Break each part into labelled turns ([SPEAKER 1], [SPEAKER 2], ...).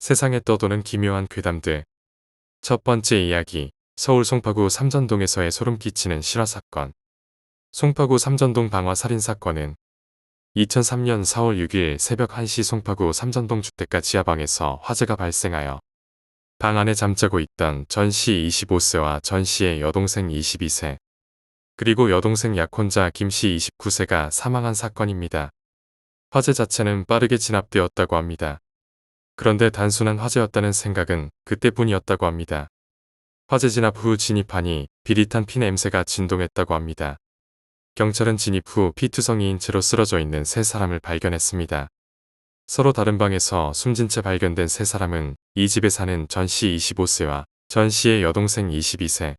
[SPEAKER 1] 세상에 떠도는 기묘한 괴담들. 첫 번째 이야기. 서울 송파구 삼전동에서의 소름 끼치는 실화 사건. 송파구 삼전동 방화 살인 사건은 2003년 4월 6일 새벽 1시 송파구 삼전동 주택가 지하방에서 화재가 발생하여 방 안에 잠자고 있던 전 씨 25세와 전 씨의 여동생 22세, 그리고 여동생 약혼자 김 씨 29세가 사망한 사건입니다. 화재 자체는 빠르게 진압되었다고 합니다. 그런데 단순한 화재였다는 생각은 그때뿐이었다고 합니다. 화재 진압 후 진입하니 비릿한 피 냄새가 진동했다고 합니다. 경찰은 진입 후 피투성이인 채로 쓰러져 있는 세 사람을 발견했습니다. 서로 다른 방에서 숨진 채 발견된 세 사람은 이 집에 사는 전 씨 25세와 전 씨의 여동생 22세,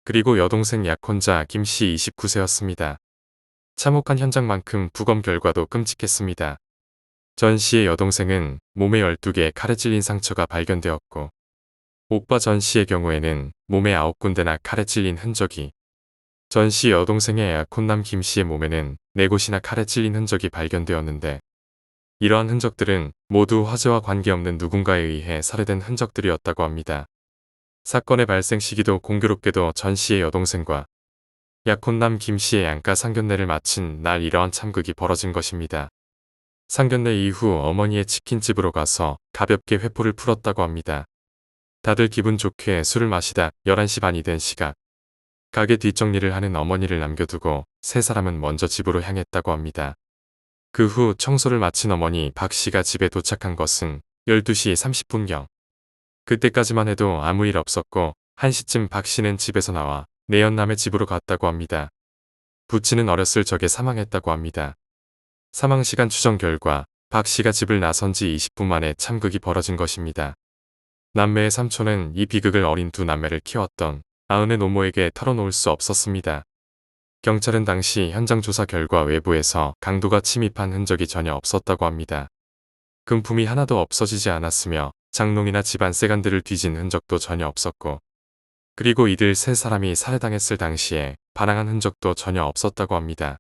[SPEAKER 1] 그리고 여동생 약혼자 김 씨 29세였습니다. 참혹한 현장만큼 부검 결과도 끔찍했습니다. 전 씨의 여동생은 몸에 12개의 칼에 찔린 상처가 발견되었고, 오빠 전 씨의 경우에는 몸에 9군데나 칼에 찔린 흔적이, 전 씨 여동생의 약혼남 김 씨의 몸에는 4곳이나 칼에 찔린 흔적이 발견되었는데, 이러한 흔적들은 모두 화재와 관계없는 누군가에 의해 살해된 흔적들이었다고 합니다. 사건의 발생 시기도 공교롭게도 전 씨의 여동생과 약혼남 김 씨의 양가 상견례를 마친 날 이러한 참극이 벌어진 것입니다. 상견례 이후 어머니의 치킨집으로 가서 가볍게 회포를 풀었다고 합니다. 다들 기분 좋게 술을 마시다 11시 반이 된 시각, 가게 뒷정리를 하는 어머니를 남겨두고 세 사람은 먼저 집으로 향했다고 합니다. 그 후 청소를 마친 어머니 박 씨가 집에 도착한 것은 12시 30분경. 그때까지만 해도 아무 일 없었고 1시쯤 박 씨는 집에서 나와 내연남의 집으로 갔다고 합니다. 부친은 어렸을 적에 사망했다고 합니다. 사망시간 추정 결과 박 씨가 집을 나선 지 20분 만에 참극이 벌어진 것입니다. 남매의 삼촌은 이 비극을 어린 두 남매를 키웠던 아흔의 노모에게 털어놓을 수 없었습니다. 경찰은 당시 현장 조사 결과 외부에서 강도가 침입한 흔적이 전혀 없었다고 합니다. 금품이 하나도 없어지지 않았으며 장롱이나 집안 세간들을 뒤진 흔적도 전혀 없었고, 그리고 이들 세 사람이 살해당했을 당시에 반항한 흔적도 전혀 없었다고 합니다.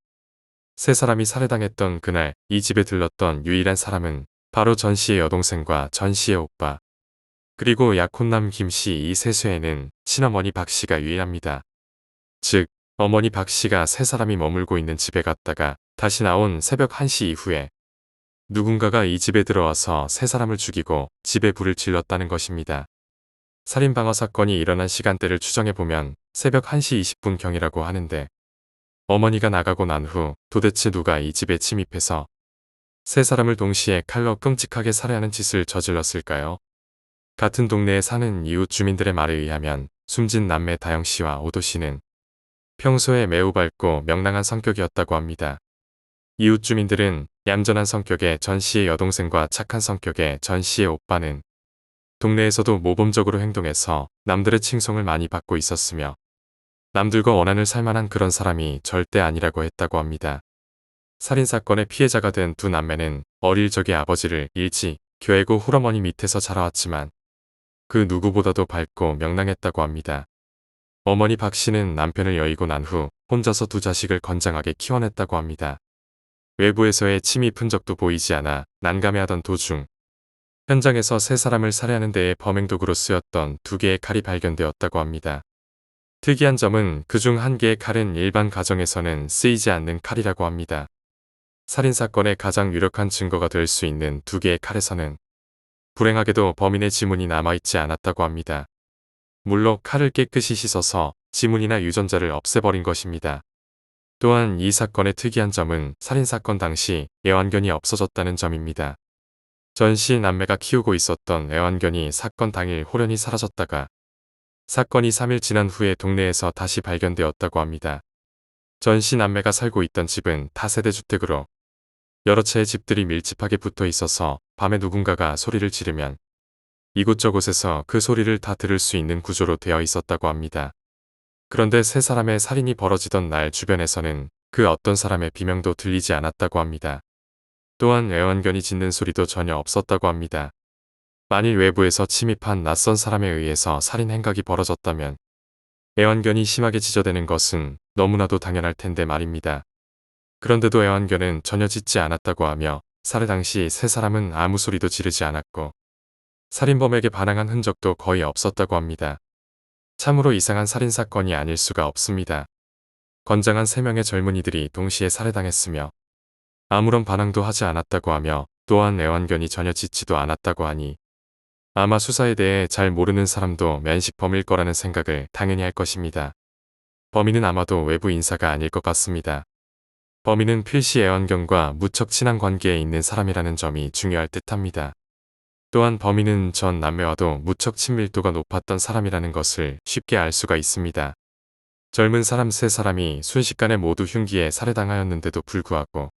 [SPEAKER 1] 세 사람이 살해당했던 그날 이 집에 들렀던 유일한 사람은 바로 전 씨의 여동생과 전 씨의 오빠, 그리고 약혼남 김 씨 이 세수에는 친어머니 박 씨가 유일합니다. 즉, 어머니 박 씨가 세 사람이 머물고 있는 집에 갔다가 다시 나온 새벽 1시 이후에 누군가가 이 집에 들어와서 세 사람을 죽이고 집에 불을 질렀다는 것입니다. 살인방화 사건이 일어난 시간대를 추정해보면 새벽 1시 20분경이라고 하는데, 어머니가 나가고 난 후 도대체 누가 이 집에 침입해서 세 사람을 동시에 칼로 끔찍하게 살해하는 짓을 저질렀을까요? 같은 동네에 사는 이웃 주민들의 말에 의하면 숨진 남매 다영 씨와 오도 씨는 평소에 매우 밝고 명랑한 성격이었다고 합니다. 이웃 주민들은 얌전한 성격의 전 씨의 여동생과 착한 성격의 전 씨의 오빠는 동네에서도 모범적으로 행동해서 남들의 칭송을 많이 받고 있었으며, 남들과 원한을 살만한 그런 사람이 절대 아니라고 했다고 합니다. 살인사건의 피해자가 된 두 남매는 어릴 적에 아버지를 일찍 교회고 홀어머니 밑에서 자라왔지만 그 누구보다도 밝고 명랑했다고 합니다. 어머니 박 씨는 남편을 여의고 난 후 혼자서 두 자식을 건장하게 키워냈다고 합니다. 외부에서의 침입 흔적도 보이지 않아 난감해하던 도중 현장에서 세 사람을 살해하는 데에 범행도구로 쓰였던 2개의 칼이 발견되었다고 합니다. 특이한 점은 그중 1개의 칼은 일반 가정에서는 쓰이지 않는 칼이라고 합니다. 살인사건의 가장 유력한 증거가 될 수 있는 2개의 칼에서는 불행하게도 범인의 지문이 남아있지 않았다고 합니다. 물로 칼을 깨끗이 씻어서 지문이나 유전자를 없애버린 것입니다. 또한 이 사건의 특이한 점은 살인사건 당시 애완견이 없어졌다는 점입니다. 전 씨 남매가 키우고 있었던 애완견이 사건 당일 호련히 사라졌다가 사건이 3일 지난 후에 동네에서 다시 발견되었다고 합니다. 전 씨 남매가 살고 있던 집은 다세대 주택으로 여러 채의 집들이 밀집하게 붙어 있어서 밤에 누군가가 소리를 지르면 이곳저곳에서 그 소리를 다 들을 수 있는 구조로 되어 있었다고 합니다. 그런데 세 사람의 살인이 벌어지던 날 주변에서는 그 어떤 사람의 비명도 들리지 않았다고 합니다. 또한 애완견이 짖는 소리도 전혀 없었다고 합니다. 만일 외부에서 침입한 낯선 사람에 의해서 살인 행각이 벌어졌다면 애완견이 심하게 짖어대는 것은 너무나도 당연할 텐데 말입니다. 그런데도 애완견은 전혀 짖지 않았다고 하며 살해 당시 세 사람은 아무 소리도 지르지 않았고 살인범에게 반항한 흔적도 거의 없었다고 합니다. 참으로 이상한 살인사건이 아닐 수가 없습니다. 건장한 3명의 젊은이들이 동시에 살해당했으며 아무런 반항도 하지 않았다고 하며 또한 애완견이 전혀 짖지도 않았다고 하니 아마 수사에 대해 잘 모르는 사람도 면식범일 거라는 생각을 당연히 할 것입니다. 범인은 아마도 외부 인사가 아닐 것 같습니다. 범인은 필시 애완견과 무척 친한 관계에 있는 사람이라는 점이 중요할 듯합니다. 또한 범인은 전 남매와도 무척 친밀도가 높았던 사람이라는 것을 쉽게 알 수가 있습니다. 젊은 사람 3사람이 순식간에 모두 흉기에 살해당하였는데도 불구하고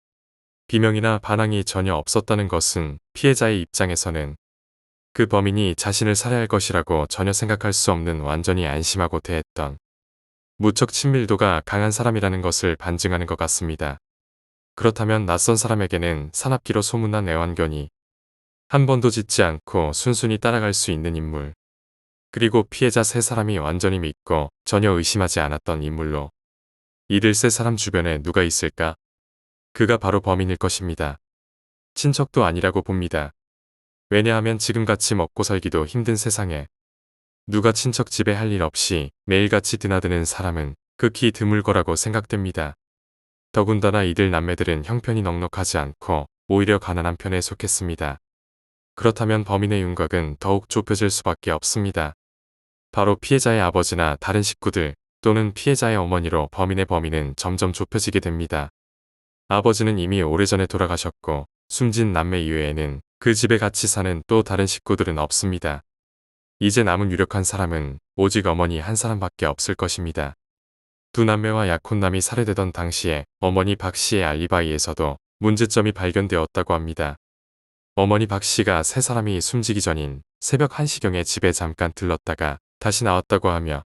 [SPEAKER 1] 비명이나 반항이 전혀 없었다는 것은 피해자의 입장에서는 그 범인이 자신을 살해할 것이라고 전혀 생각할 수 없는 완전히 안심하고 대했던 무척 친밀도가 강한 사람이라는 것을 반증하는 것 같습니다. 그렇다면 낯선 사람에게는 사납기로 소문난 애완견이 한 번도 짖지 않고 순순히 따라갈 수 있는 인물, 그리고 피해자 3사람이 완전히 믿고 전혀 의심하지 않았던 인물로 이들 3사람 주변에 누가 있을까? 그가 바로 범인일 것입니다. 친척도 아니라고 봅니다. 왜냐하면 지금같이 먹고 살기도 힘든 세상에 누가 친척 집에 할 일 없이 매일같이 드나드는 사람은 극히 드물 거라고 생각됩니다. 더군다나 이들 남매들은 형편이 넉넉하지 않고 오히려 가난한 편에 속했습니다. 그렇다면 범인의 윤곽은 더욱 좁혀질 수밖에 없습니다. 바로 피해자의 아버지나 다른 식구들 또는 피해자의 어머니로 범인은 점점 좁혀지게 됩니다. 아버지는 이미 오래전에 돌아가셨고 숨진 남매 이외에는 그 집에 같이 사는 또 다른 식구들은 없습니다. 이제 남은 유력한 사람은 오직 어머니 한 사람밖에 없을 것입니다. 두 남매와 약혼남이 살해되던 당시에 어머니 박 씨의 알리바이에서도 문제점이 발견되었다고 합니다. 어머니 박 씨가 3사람이 숨지기 전인 새벽 1시경에 집에 잠깐 들렀다가 다시 나왔다고 하며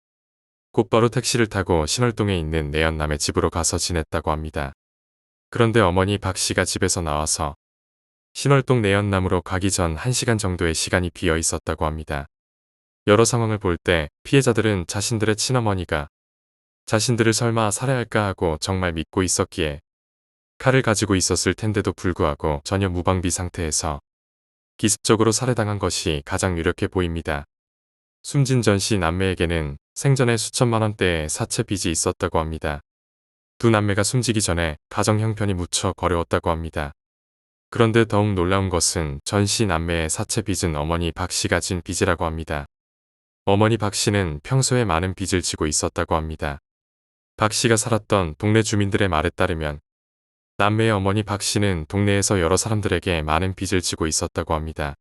[SPEAKER 1] 곧바로 택시를 타고 신월동에 있는 내연남의 집으로 가서 지냈다고 합니다. 그런데 어머니 박 씨가 집에서 나와서 신월동 내연남으로 가기 전 1시간 정도의 시간이 비어 있었다고 합니다. 여러 상황을 볼 때 피해자들은 자신들의 친어머니가 자신들을 설마 살해할까 하고 정말 믿고 있었기에 칼을 가지고 있었을 텐데도 불구하고 전혀 무방비 상태에서 기습적으로 살해당한 것이 가장 유력해 보입니다. 숨진 전 씨 남매에게는 생전에 수천만 원대의 사채 빚이 있었다고 합니다. 두 남매가 숨지기 전에 가정 형편이 무척 어려웠다고 합니다. 그런데 더욱 놀라운 것은 전 씨 남매의 사채 빚은 어머니 박 씨가 진 빚이라고 합니다. 어머니 박 씨는 평소에 많은 빚을 지고 있었다고 합니다. 박 씨가 살았던 동네 주민들의 말에 따르면 남매의 어머니 박 씨는 동네에서 여러 사람들에게 많은 빚을 지고 있었다고 합니다.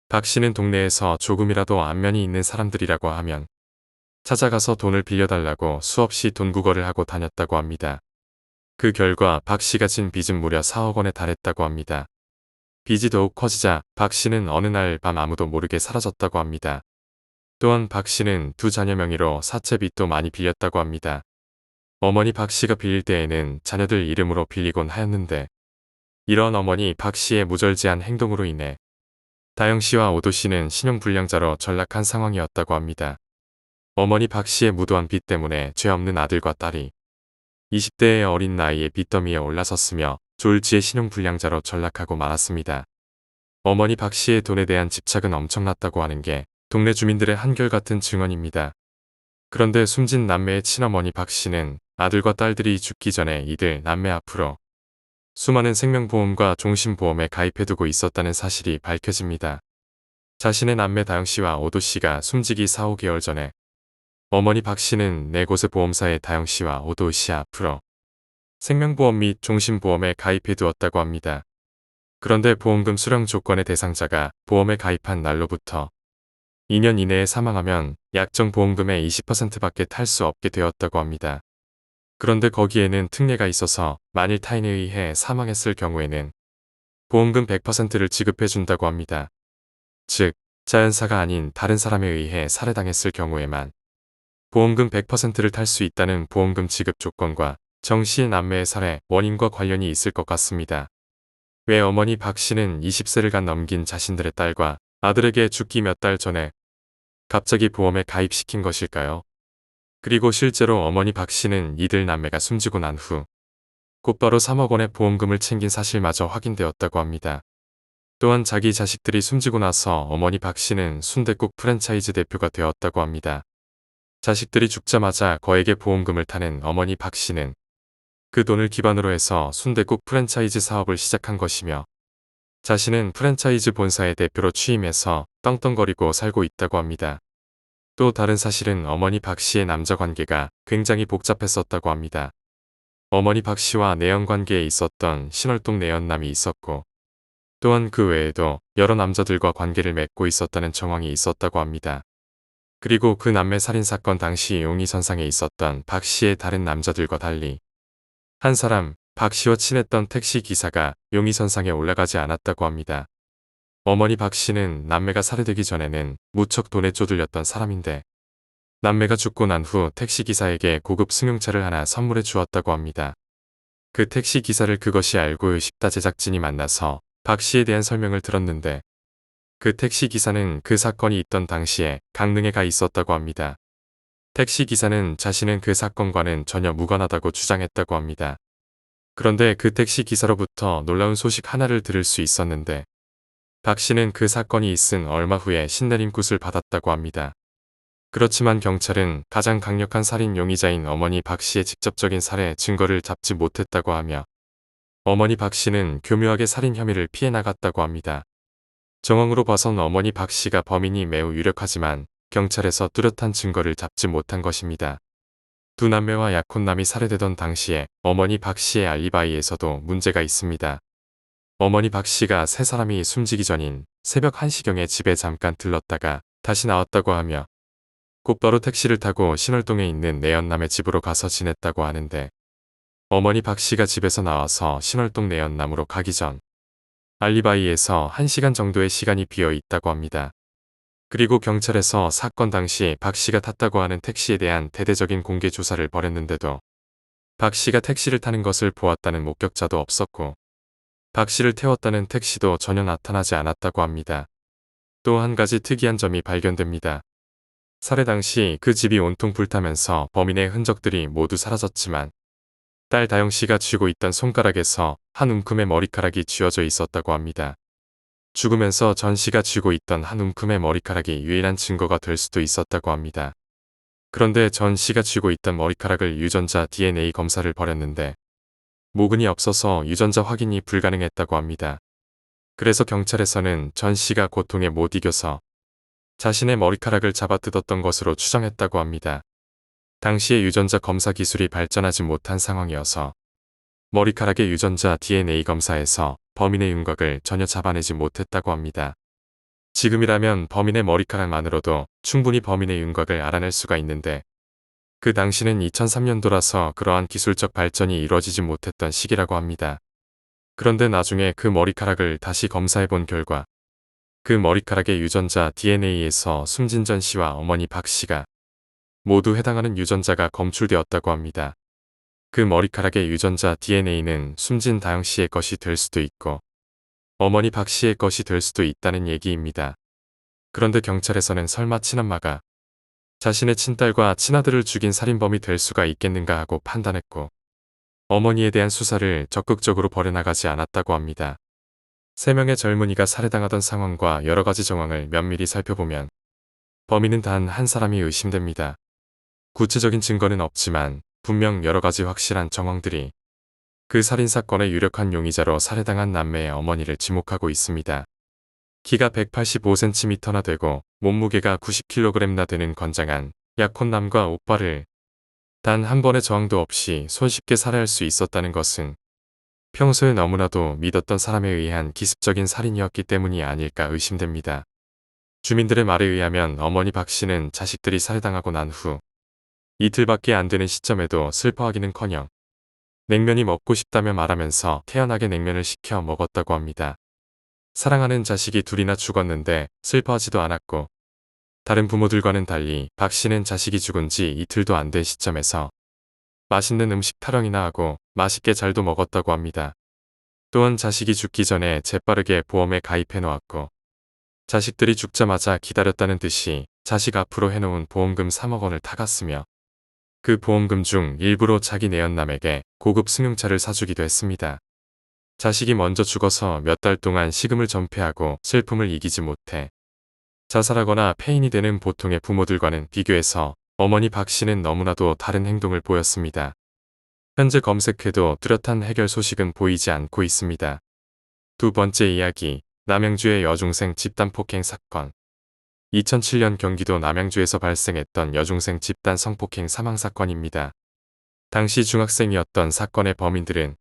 [SPEAKER 1] 박 씨는 동네에서 조금이라도 안면이 있는 사람들이라고 하면 찾아가서 돈을 빌려달라고 수없이 돈 구걸을 하고 다녔다고 합니다. 그 결과 박 씨가 진 빚은 무려 4억 원에 달했다고 합니다. 빚이 더욱 커지자 박 씨는 어느 날 밤 아무도 모르게 사라졌다고 합니다. 또한 박 씨는 두 자녀 명의로 사채 빚도 많이 빌렸다고 합니다. 어머니 박 씨가 빌릴 때에는 자녀들 이름으로 빌리곤 하였는데 이런 어머니 박 씨의 무절제한 행동으로 인해 다영 씨와 오도 씨는 신용불량자로 전락한 상황이었다고 합니다. 어머니 박 씨의 무도한 빚 때문에 죄 없는 아들과 딸이 20대의 어린 나이에 빚더미에 올라섰으며 졸지의 신용불량자로 전락하고 말았습니다. 어머니 박 씨의 돈에 대한 집착은 엄청났다고 하는 게 동네 주민들의 한결같은 증언입니다. 그런데 숨진 남매의 친어머니 박 씨는 아들과 딸들이 죽기 전에 이들 남매 앞으로 수많은 생명보험과 종신보험에 가입해두고 있었다는 사실이 밝혀집니다. 자신의 남매 다영 씨와 오도 씨가 숨지기 4, 5개월 전에 어머니 박 씨는 4곳의 보험사에 다영 씨와 오도 씨 앞으로 생명보험 및 종신보험에 가입해 두었다고 합니다. 그런데 보험금 수령 조건의 대상자가 보험에 가입한 날로부터 2년 이내에 사망하면 약정 보험금의 20%밖에 탈 수 없게 되었다고 합니다. 그런데 거기에는 특례가 있어서 만일 타인에 의해 사망했을 경우에는 보험금 100%를 지급해 준다고 합니다. 즉, 자연사가 아닌 다른 사람에 의해 살해당했을 경우에만 보험금 100%를 탈 수 있다는 보험금 지급 조건과 정 씨의 남매의 살해 원인과 관련이 있을 것 같습니다. 왜 어머니 박 씨는 20세를 간 넘긴 자신들의 딸과 아들에게 죽기 몇 달 전에 갑자기 보험에 가입시킨 것일까요? 그리고 실제로 어머니 박 씨는 이들 남매가 숨지고 난 후 곧바로 3억 원의 보험금을 챙긴 사실마저 확인되었다고 합니다. 또한 자기 자식들이 숨지고 나서 어머니 박 씨는 순댓국 프랜차이즈 대표가 되었다고 합니다. 자식들이 죽자마자 거액의 보험금을 타낸 어머니 박 씨는 그 돈을 기반으로 해서 순댓국 프랜차이즈 사업을 시작한 것이며 자신은 프랜차이즈 본사의 대표로 취임해서 떵떵거리고 살고 있다고 합니다. 또 다른 사실은 어머니 박 씨의 남자 관계가 굉장히 복잡했었다고 합니다. 어머니 박 씨와 내연 관계에 있었던 신월동 내연남이 있었고 또한 그 외에도 여러 남자들과 관계를 맺고 있었다는 정황이 있었다고 합니다. 그리고 그 남매 살인사건 당시 용의선상에 있었던 박 씨의 다른 남자들과 달리 한 사람, 박 씨와 친했던 택시 기사가 용의선상에 올라가지 않았다고 합니다. 어머니 박 씨는 남매가 살해되기 전에는 무척 돈에 쪼들렸던 사람인데 남매가 죽고 난 후 택시 기사에게 고급 승용차를 하나 선물해 주었다고 합니다. 그 택시 기사를 그것이 알고 싶다 제작진이 만나서 박 씨에 대한 설명을 들었는데 그 택시 기사는 그 사건이 있던 당시에 강릉에 가 있었다고 합니다. 택시 기사는 자신은 그 사건과는 전혀 무관하다고 주장했다고 합니다. 그런데 그 택시 기사로부터 놀라운 소식 하나를 들을 수 있었는데 박 씨는 그 사건이 있은 얼마 후에 신내림굿을 받았다고 합니다. 그렇지만 경찰은 가장 강력한 살인 용의자인 어머니 박 씨의 직접적인 살해 증거를 잡지 못했다고 하며 어머니 박 씨는 교묘하게 살인 혐의를 피해 나갔다고 합니다. 정황으로 봐선 어머니 박 씨가 범인이 매우 유력하지만 경찰에서 뚜렷한 증거를 잡지 못한 것입니다. 두 남매와 약혼남이 살해되던 당시에 어머니 박 씨의 알리바이에서도 문제가 있습니다. 어머니 박 씨가 세 사람이 숨지기 전인 새벽 1시경에 집에 잠깐 들렀다가 다시 나왔다고 하며 곧바로 택시를 타고 신월동에 있는 내연남의 집으로 가서 지냈다고 하는데 어머니 박 씨가 집에서 나와서 신월동 내연남으로 가기 전 알리바이에서 1시간 정도의 시간이 비어 있다고 합니다. 그리고 경찰에서 사건 당시 박 씨가 탔다고 하는 택시에 대한 대대적인 공개 조사를 벌였는데도 박 씨가 택시를 타는 것을 보았다는 목격자도 없었고 박 씨를 태웠다는 택시도 전혀 나타나지 않았다고 합니다. 또 한 가지 특이한 점이 발견됩니다. 살해 당시 그 집이 온통 불타면서 범인의 흔적들이 모두 사라졌지만 딸 다영 씨가 쥐고 있던 손가락에서 한 움큼의 머리카락이 쥐어져 있었다고 합니다. 죽으면서 전 씨가 쥐고 있던 한 움큼의 머리카락이 유일한 증거가 될 수도 있었다고 합니다. 그런데 전 씨가 쥐고 있던 머리카락을 유전자 DNA 검사를 벌였는데 모근이 없어서 유전자 확인이 불가능했다고 합니다. 그래서 경찰에서는 전 씨가 고통에 못 이겨서 자신의 머리카락을 잡아뜯었던 것으로 추정했다고 합니다. 당시의 유전자 검사 기술이 발전하지 못한 상황이어서 머리카락의 유전자 DNA 검사에서 범인의 윤곽을 전혀 잡아내지 못했다고 합니다. 지금이라면 범인의 머리카락만으로도 충분히 범인의 윤곽을 알아낼 수가 있는데 그 당시는 2003년도라서 그러한 기술적 발전이 이루어지지 못했던 시기라고 합니다. 그런데 나중에 그 머리카락을 다시 검사해본 결과 그 머리카락의 유전자 DNA에서 숨진 전 씨와 어머니 박 씨가 모두 해당하는 유전자가 검출되었다고 합니다. 그 머리카락의 유전자 DNA는 숨진 다영 씨의 것이 될 수도 있고 어머니 박 씨의 것이 될 수도 있다는 얘기입니다. 그런데 경찰에서는 설마 친엄마가 자신의 친딸과 친아들을 죽인 살인범이 될 수가 있겠는가 하고 판단했고 어머니에 대한 수사를 적극적으로 벌여나가지 않았다고 합니다. 3명의 젊은이가 살해당하던 상황과 여러 가지 정황을 면밀히 살펴보면 범인은 단 한 사람이 의심됩니다. 구체적인 증거는 없지만 분명 여러 가지 확실한 정황들이 그 살인사건의 유력한 용의자로 살해당한 남매의 어머니를 지목하고 있습니다. 키가 185cm나 되고 몸무게가 90kg나 되는 건장한 약혼남과 오빠를 단 한 번의 저항도 없이 손쉽게 살해할 수 있었다는 것은 평소에 너무나도 믿었던 사람에 의한 기습적인 살인이었기 때문이 아닐까 의심됩니다. 주민들의 말에 의하면 어머니 박 씨는 자식들이 살해당하고 난 후 이틀밖에 안 되는 시점에도 슬퍼하기는커녕 냉면이 먹고 싶다며 말하면서 태연하게 냉면을 시켜 먹었다고 합니다. 사랑하는 자식이 둘이나 죽었는데 슬퍼하지도 않았고 다른 부모들과는 달리 박 씨는 자식이 죽은 지 이틀도 안 된 시점에서 맛있는 음식 타령이나 하고 맛있게 잘도 먹었다고 합니다. 또한 자식이 죽기 전에 재빠르게 보험에 가입해 놓았고 자식들이 죽자마자 기다렸다는 듯이 자식 앞으로 해놓은 보험금 3억 원을 타갔으며 그 보험금 중 일부로 자기 내연남에게 고급 승용차를 사주기도 했습니다. 자식이 먼저 죽어서 몇 달 동안 식음을 전폐하고 슬픔을 이기지 못해 자살하거나 폐인이 되는 보통의 부모들과는 비교해서 어머니 박 씨는 너무나도 다른 행동을 보였습니다. 현재 검색해도 뚜렷한 해결 소식은 보이지 않고 있습니다. 두 번째 이야기, 남양주의 여중생 집단 폭행 사건. 2007년 경기도 남양주에서 발생했던 여중생 집단 성폭행 사망 사건입니다. 당시 중학생이었던 사건의 범인들은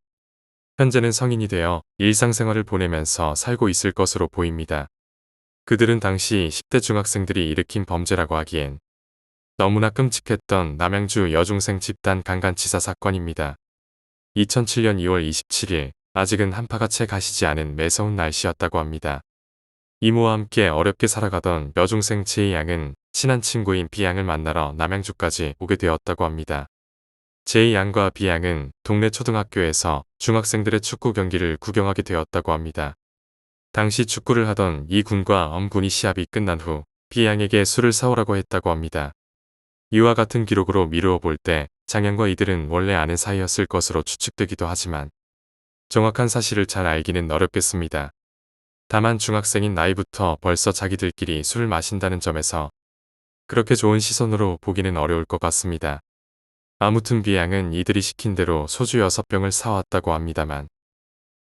[SPEAKER 1] 현재는 성인이 되어 일상생활을 보내면서 살고 있을 것으로 보입니다. 그들은 당시 10대 중학생들이 일으킨 범죄라고 하기엔 너무나 끔찍했던 남양주 여중생 집단 강간치사 사건입니다. 2007년 2월 27일, 아직은 한파가 채 가시지 않은 매서운 날씨였다고 합니다. 이모와 함께 어렵게 살아가던 여중생 제이양은 친한 친구인 비양을 만나러 남양주까지 오게 되었다고 합니다. 제이양과 비양은 동네 초등학교에서 중학생들의 축구 경기를 구경하게 되었다고 합니다. 당시 축구를 하던 이 군과 엄군이 시합이 끝난 후 비양에게 술을 사오라고 했다고 합니다. 이와 같은 기록으로 미루어 볼 때 장양과 이들은 원래 아는 사이였을 것으로 추측되기도 하지만 정확한 사실을 잘 알기는 어렵겠습니다. 다만 중학생인 나이부터 벌써 자기들끼리 술을 마신다는 점에서 그렇게 좋은 시선으로 보기는 어려울 것 같습니다. 아무튼 비양은 이들이 시킨 대로 소주 6병을 사왔다고 합니다만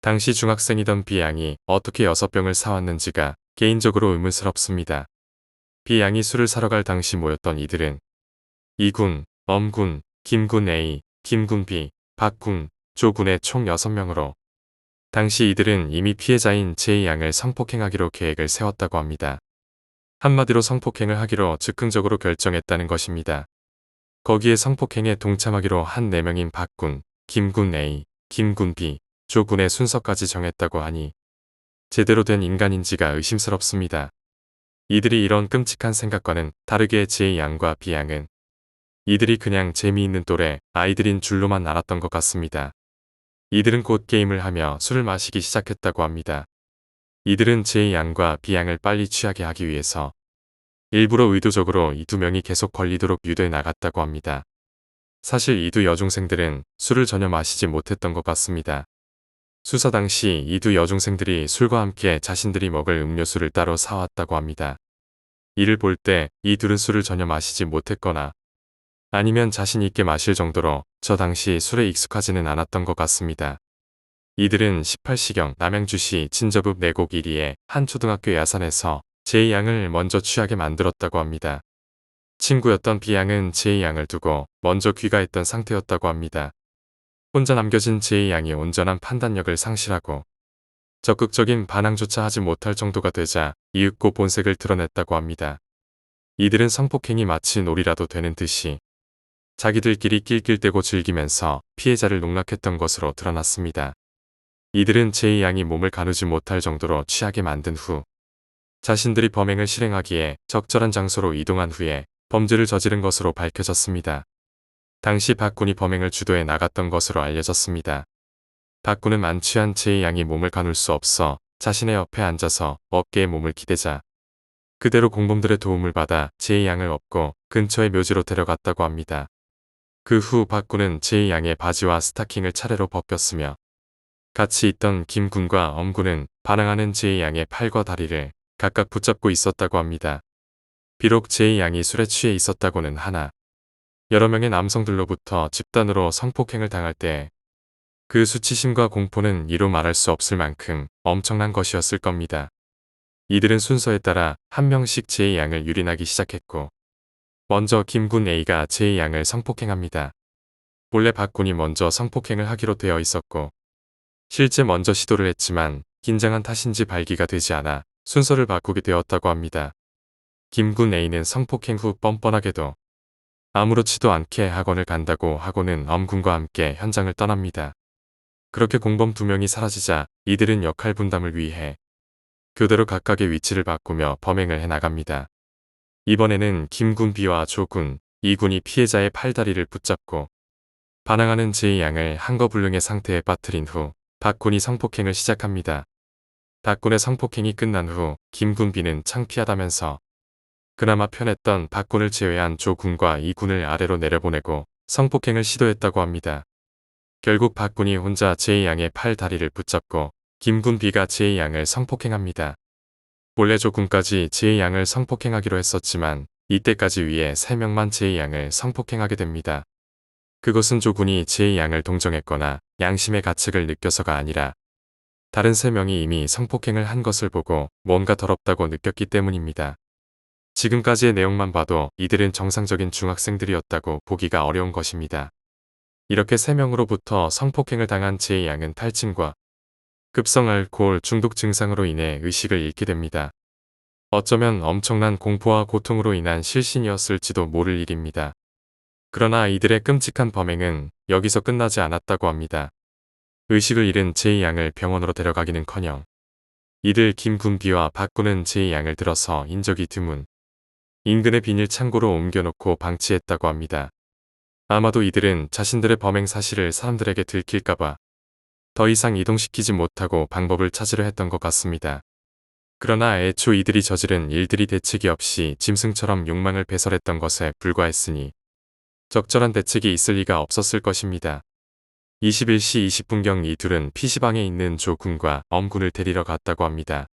[SPEAKER 1] 당시 중학생이던 비양이 어떻게 6병을 사왔는지가 개인적으로 의문스럽습니다. 비양이 술을 사러 갈 당시 모였던 이들은 이군, 엄군, 김군 A, 김군 B, 박군, 조군의 총 6명으로 당시 이들은 이미 피해자인 제이양을 성폭행하기로 계획을 세웠다고 합니다. 한마디로 성폭행을 하기로 즉흥적으로 결정했다는 것입니다. 거기에 성폭행에 동참하기로 한 4명인 박군, 김군 A, 김군 B, 조군의 순서까지 정했다고 하니 제대로 된 인간인지가 의심스럽습니다. 이들이 이런 끔찍한 생각과는 다르게 제이양과 비양은 이들이 그냥 재미있는 또래 아이들인 줄로만 알았던 것 같습니다. 이들은 곧 게임을 하며 술을 마시기 시작했다고 합니다. 이들은 제이양과 비양을 빨리 취하게 하기 위해서 일부러 의도적으로 이 두 명이 계속 걸리도록 유도해 나갔다고 합니다. 사실 이 두 여중생들은 술을 전혀 마시지 못했던 것 같습니다. 수사 당시 이 두 여중생들이 술과 함께 자신들이 먹을 음료수를 따로 사왔다고 합니다. 이를 볼 때 이 둘은 술을 전혀 마시지 못했거나 아니면 자신 있게 마실 정도로 저 당시 술에 익숙하지는 않았던 것 같습니다. 이들은 18시경 남양주시 진저읍 내곡 1리의 한 초등학교 야산에서 제이양을 먼저 취하게 만들었다고 합니다. 친구였던 비양은 제이양을 두고 먼저 귀가했던 상태였다고 합니다. 혼자 남겨진 제이양이 온전한 판단력을 상실하고 적극적인 반항조차 하지 못할 정도가 되자 이윽고 본색을 드러냈다고 합니다. 이들은 성폭행이 마치 놀이라도 되는 듯이 자기들끼리 낄낄대고 즐기면서 피해자를 농락했던 것으로 드러났습니다. 이들은 제이양이 몸을 가누지 못할 정도로 취하게 만든 후 자신들이 범행을 실행하기에 적절한 장소로 이동한 후에 범죄를 저지른 것으로 밝혀졌습니다. 당시 박군이 범행을 주도해 나갔던 것으로 알려졌습니다. 박군은 만취한 제이양이 몸을 가눌 수 없어 자신의 옆에 앉아서 어깨에 몸을 기대자 그대로 공범들의 도움을 받아 제이양을 업고 근처의 묘지로 데려갔다고 합니다. 그 후 박군은 제이양의 바지와 스타킹을 차례로 벗겼으며 같이 있던 김군과 엄군은 반항하는 제이양의 팔과 다리를 각각 붙잡고 있었다고 합니다. 비록 제이양이 술에 취해 있었다고는 하나 여러 명의 남성들로부터 집단으로 성폭행을 당할 때 그 수치심과 공포는 이루 말할 수 없을 만큼 엄청난 것이었을 겁니다. 이들은 순서에 따라 한 명씩 제이양을 유린하기 시작했고 먼저 김군 A가 제이양을 성폭행합니다. 본래 박군이 먼저 성폭행을 하기로 되어 있었고 실제 먼저 시도를 했지만 긴장한 탓인지 발기가 되지 않아 순서를 바꾸게 되었다고 합니다. 김군 A는 성폭행 후 뻔뻔하게도 아무렇지도 않게 학원을 간다고 하고는 엄군과 함께 현장을 떠납니다. 그렇게 공범 2명이 사라지자 이들은 역할 분담을 위해 교대로 각각의 위치를 바꾸며 범행을 해나갑니다. 이번에는 김군 B와 조군, 이군이 피해자의 팔다리를 붙잡고 반항하는 제이양을 한거불능의 상태에 빠뜨린 후 박군이 성폭행을 시작합니다. 박군의 성폭행이 끝난 후 김군 B는 창피하다면서 그나마 편했던 박군을 제외한 조군과 이군을 아래로 내려보내고 성폭행을 시도했다고 합니다. 결국 박군이 혼자 제이양의 팔 다리를 붙잡고 김군비가 제이양을 성폭행합니다. 본래 조군까지 제이양을 성폭행하기로 했었지만 이때까지 위에 3명만 제이양을 성폭행하게 됩니다. 그것은 조군이 제이양을 동정했거나 양심의 가책을 느껴서가 아니라 다른 3명이 이미 성폭행을 한 것을 보고 뭔가 더럽다고 느꼈기 때문입니다. 지금까지의 내용만 봐도 이들은 정상적인 중학생들이었다고 보기가 어려운 것입니다. 이렇게 3명으로부터 성폭행을 당한 제이양은 탈진과 급성 알코올 중독 증상으로 인해 의식을 잃게 됩니다. 어쩌면 엄청난 공포와 고통으로 인한 실신이었을지도 모를 일입니다. 그러나 이들의 끔찍한 범행은 여기서 끝나지 않았다고 합니다. 의식을 잃은 제이양을 병원으로 데려가기는커녕 이들 김군비와 박군은 제이양을 들어서 인적이 드문 인근의 비닐 창고로 옮겨놓고 방치했다고 합니다. 아마도 이들은 자신들의 범행 사실을 사람들에게 들킬까봐 더 이상 이동시키지 못하고 방법을 찾으려 했던 것 같습니다. 그러나 애초 이들이 저지른 일들이 대책이 없이 짐승처럼 욕망을 배설했던 것에 불과했으니 적절한 대책이 있을 리가 없었을 것입니다. 21시 20분경 이 둘은 PC방에 있는 조군과 엄군을 데리러 갔다고 합니다.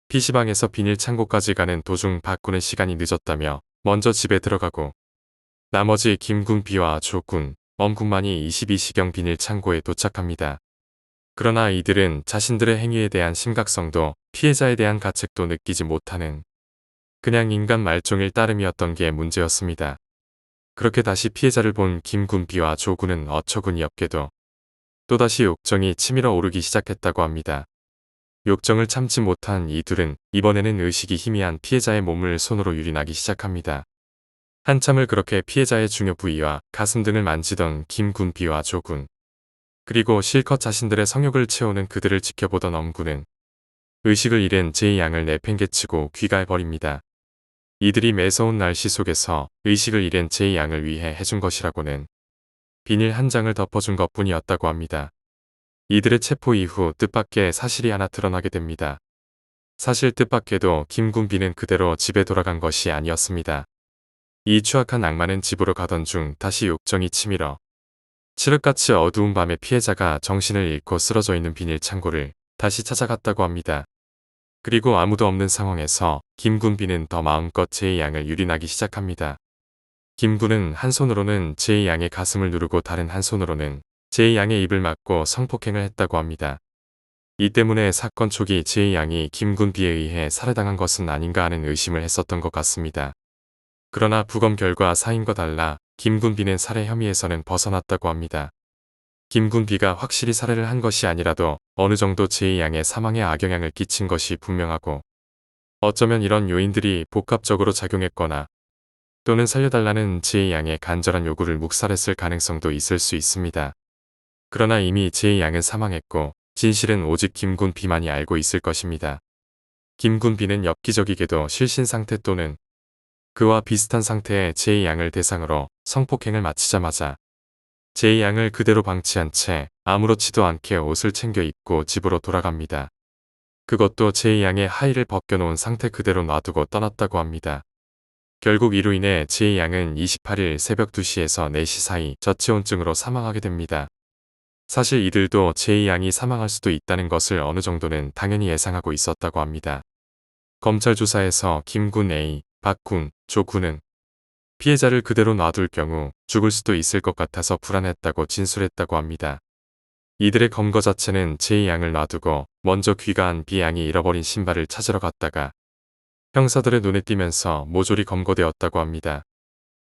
[SPEAKER 1] PC방에서 비닐 창고까지 가는 도중 박군의 시간이 늦었다며 먼저 집에 들어가고 나머지 김군비와 조군, 엄군만이 22시경 비닐 창고에 도착합니다. 그러나 이들은 자신들의 행위에 대한 심각성도 피해자에 대한 가책도 느끼지 못하는 그냥 인간 말종일 따름이었던 게 문제였습니다. 그렇게 다시 피해자를 본 김군비와 조군은 어처구니 없게도 또다시 욕정이 치밀어 오르기 시작했다고 합니다. 욕정을 참지 못한 이 둘은 이번에는 의식이 희미한 피해자의 몸을 손으로 유린하기 시작합니다. 한참을 그렇게 피해자의 중요 부위와 가슴 등을 만지던 김군비와 조군, 그리고 실컷 자신들의 성욕을 채우는 그들을 지켜보던 엄군은 의식을 잃은 제이양을 내팽개치고 귀가해버립니다. 이들이 매서운 날씨 속에서 의식을 잃은 제이양을 위해 해준 것이라고는 비닐 한 장을 덮어준 것뿐이었다고 합니다. 이들의 체포 이후 뜻밖의 사실이 하나 드러나게 됩니다. 사실 뜻밖에도 김군비는 그대로 집에 돌아간 것이 아니었습니다. 이 추악한 악마는 집으로 가던 중 다시 욕정이 치밀어 칠흑같이 어두운 밤에 피해자가 정신을 잃고 쓰러져 있는 비닐 창고를 다시 찾아갔다고 합니다. 그리고 아무도 없는 상황에서 김군비는 더 마음껏 제이양을 유린하기 시작합니다. 김군은 한 손으로는 제이양의 가슴을 누르고 다른 한 손으로는 제이양의 입을 막고 성폭행을 했다고 합니다. 이 때문에 사건 초기 제이양이 김군비에 의해 살해당한 것은 아닌가 하는 의심을 했었던 것 같습니다. 그러나 부검 결과 사인과 달라 김군비는 살해 혐의에서는 벗어났다고 합니다. 김군비가 확실히 살해를 한 것이 아니라도 어느 정도 제이양의 사망에 악영향을 끼친 것이 분명하고 어쩌면 이런 요인들이 복합적으로 작용했거나 또는 살려달라는 제이양의 간절한 요구를 묵살했을 가능성도 있을 수 있습니다. 그러나 이미 제이양은 사망했고 진실은 오직 김군비만이 알고 있을 것입니다. 김군비는 엽기적이게도 실신 상태 또는 그와 비슷한 상태의 제이양을 대상으로 성폭행을 마치자마자 제이양을 그대로 방치한 채 아무렇지도 않게 옷을 챙겨 입고 집으로 돌아갑니다. 그것도 제이양의 하의를 벗겨놓은 상태 그대로 놔두고 떠났다고 합니다. 결국 이로 인해 제이양은 28일 새벽 2시에서 4시 사이 저체온증으로 사망하게 됩니다. 사실 이들도 제이양이 사망할 수도 있다는 것을 어느 정도는 당연히 예상하고 있었다고 합니다. 검찰 조사에서 김군 A, 박군, 조군은 피해자를 그대로 놔둘 경우 죽을 수도 있을 것 같아서 불안했다고 진술했다고 합니다. 이들의 검거 자체는 제이양을 놔두고 먼저 귀가한 B양이 잃어버린 신발을 찾으러 갔다가 형사들의 눈에 띄면서 모조리 검거되었다고 합니다.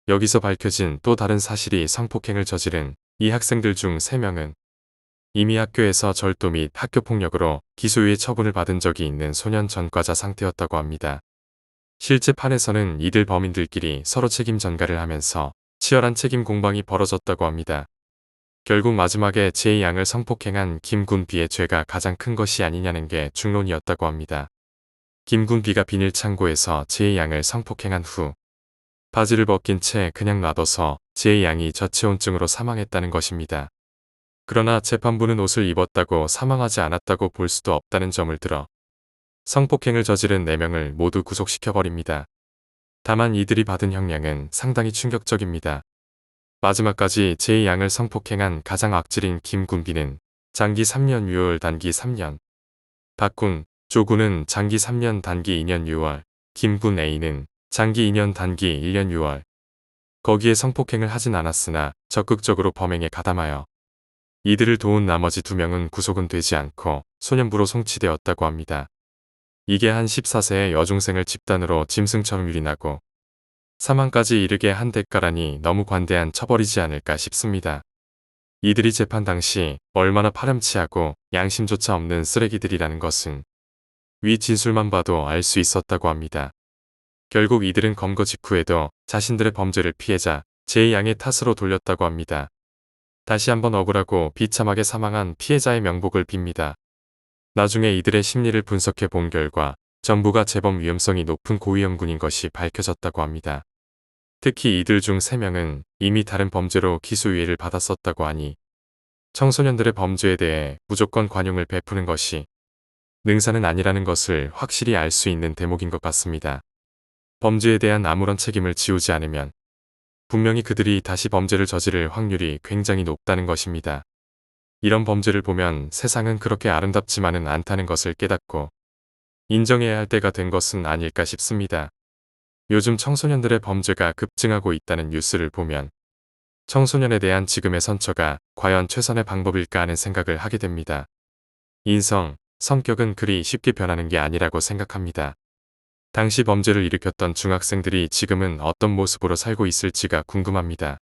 [SPEAKER 1] 여기서 밝혀진 또 다른 사실이 성폭행을 저지른 이 학생들 중 3명은 이미 학교에서 절도 및 학교폭력으로 기소유예 처분을 받은 적이 있는 소년 전과자 상태였다고 합니다. 실제 판에서는 이들 범인들끼리 서로 책임 전가를 하면서 치열한 책임 공방이 벌어졌다고 합니다. 결국 마지막에 제이양을 성폭행한 김군비의 죄가 가장 큰 것이 아니냐는 게 중론이었다고 합니다. 김군비가 비닐 창고에서 제이양을 성폭행한 후 바지를 벗긴 채 그냥 놔둬서 제이양이 저체온증으로 사망했다는 것입니다. 그러나 재판부는 옷을 입었다고 사망하지 않았다고 볼 수도 없다는 점을 들어 성폭행을 저지른 4명을 모두 구속시켜버립니다. 다만 이들이 받은 형량은 상당히 충격적입니다. 마지막까지 제2양을 성폭행한 가장 악질인 김군비는 장기 3년 6월 단기 3년, 박군, 조군은 장기 3년 단기 2년 6월, 김군 A는 장기 2년 단기 1년 6월. 거기에 성폭행을 하진 않았으나 적극적으로 범행에 가담하여 이들을 도운 나머지 2명은 구속은 되지 않고 소년부로 송치되었다고 합니다. 이게 한 14세의 여중생을 집단으로 짐승처럼 유린하고 사망까지 이르게 한 대가라니 너무 관대한 처벌이지 않을까 싶습니다. 이들이 재판 당시 얼마나 파렴치하고 양심조차 없는 쓰레기들이라는 것은 위 진술만 봐도 알 수 있었다고 합니다. 결국 이들은 검거 직후에도 자신들의 범죄를 피해자 제2양의 탓으로 돌렸다고 합니다. 다시 한번 억울하고 비참하게 사망한 피해자의 명복을 빕니다. 나중에 이들의 심리를 분석해 본 결과 전부가 재범 위험성이 높은 고위험군인 것이 밝혀졌다고 합니다. 특히 이들 중 3명은 이미 다른 범죄로 기소유예를 받았었다고 하니 청소년들의 범죄에 대해 무조건 관용을 베푸는 것이 능사는 아니라는 것을 확실히 알 수 있는 대목인 것 같습니다. 범죄에 대한 아무런 책임을 지우지 않으면 분명히 그들이 다시 범죄를 저지를 확률이 굉장히 높다는 것입니다. 이런 범죄를 보면 세상은 그렇게 아름답지만은 않다는 것을 깨닫고 인정해야 할 때가 된 것은 아닐까 싶습니다. 요즘 청소년들의 범죄가 급증하고 있다는 뉴스를 보면 청소년에 대한 지금의 선처가 과연 최선의 방법일까 하는 생각을 하게 됩니다. 인성, 성격은 그리 쉽게 변하는 게 아니라고 생각합니다. 당시 범죄를 일으켰던 중학생들이 지금은 어떤 모습으로 살고 있을지가 궁금합니다.